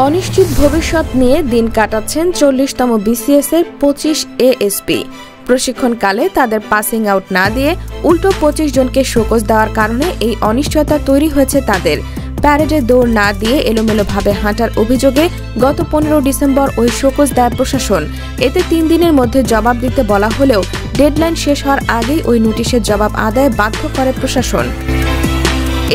অনিশ্চিত ভবিষ্যৎ নিয়ে দিন কাটাচ্ছেন 40তম বিসিএস এর 25 এএসপি। প্রশিক্ষণকালে তাদের পাসিং আউট না দিয়ে উল্টো 25 জনকে শোকজ দেওয়ার কারণে এই অনিশ্চয়তা তৈরি হয়েছে তাদের। প্যারেডে দৌড় না দিয়ে এলোমেলোভাবে হাঁটার অভিযোগে গত 15 ডিসেম্বর ওই শোকজ দেয় প্রশাসন। এতে 3 দিনের মধ্যে জবাব দিতে বলা হলেও ডেডলাইন শেষ হওয়ার আগেই ওই নোটিশের জবাব আদায় বাধ্য করে প্রশাসন।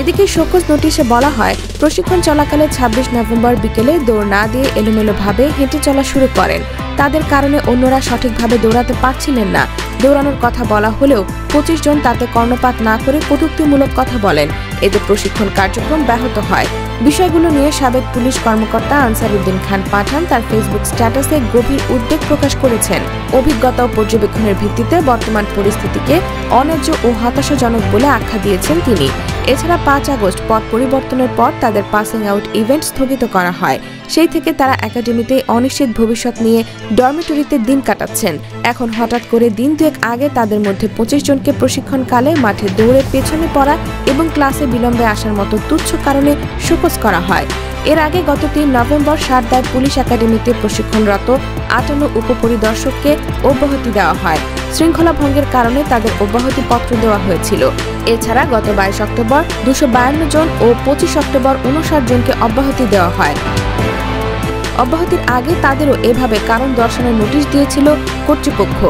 এদিকে শোকজ নোটিশে বলা হয়, প্রশিক্ষণ চলাকালে 26 নভেম্বর বিকেলে দৌড় না দিয়ে এলোমেলোভাবে হেঁটে চলা শুরু করেন। তাদের কারণে অন্যরা সঠিকভাবে দৌড়াতে পারছিলেন না। দৌড়ানোর কথা বলা হলেও 25 জন তাতে কর্ণপাত না করে কটূক্তিমূলক কথা বলেন। এতে প্রশিক্ষণ কার্যক্রম ব্যাহত হয়। বিষয়গুলো নিয়ে সাবেক পুলিশ কর্মকর্তা আনসারউদ্দিন খান পাঠান তার ফেসবুক স্ট্যাটাসে গভীর উদ্বেগ প্রকাশ করেছেন। অভিজ্ঞতা ও পর্যবেক্ষণের ভিত্তিতে বর্তমান পরিস্থিতিকে অন্যায্য ও হতাশাজনক বলে আখ্যা দিয়েছেন তিনি। এছাড়া 5 আগস্ট পথ পরিবর্তনের পর তাদের পাসিং আউট ইভেন্ট স্থগিত করা হয়। সেই থেকে তারা একাডেমিতে অনিশ্চিত ভবিষ্যৎ নিয়ে ডরমিটরিতে দিন কাটাচ্ছেন। এখন হঠাৎ করে দিন দুয়েক আগে তাদের মধ্যে 25 জনকে প্রশিক্ষণকালে মাঠে দৌড়ে পেছনে পড়া এবং ক্লাসে বিলম্বে আসার মতো তুচ্ছ কারণে শোকজ করা হয়। এর আগে গত 3 নভেম্বর সারদায় পুলিশ একাডেমিতে প্রশিক্ষণরত 58 উপপরিদর্শককে অব্যাহতি দেওয়া হয়। শৃঙ্খলা ভঙ্গের কারণে তাদের অব্যাহতি পত্র দেওয়া হয়েছিল। এছাড়া গত 22 অক্টোবর 252 জন ও 25 অক্টোবর 59 জনকে অব্যাহতি দেওয়া হয়। অব্যাহতির আগে তাদেরও এভাবে কারণ দর্শানোর নোটিশ দিয়েছিল কর্তৃপক্ষ।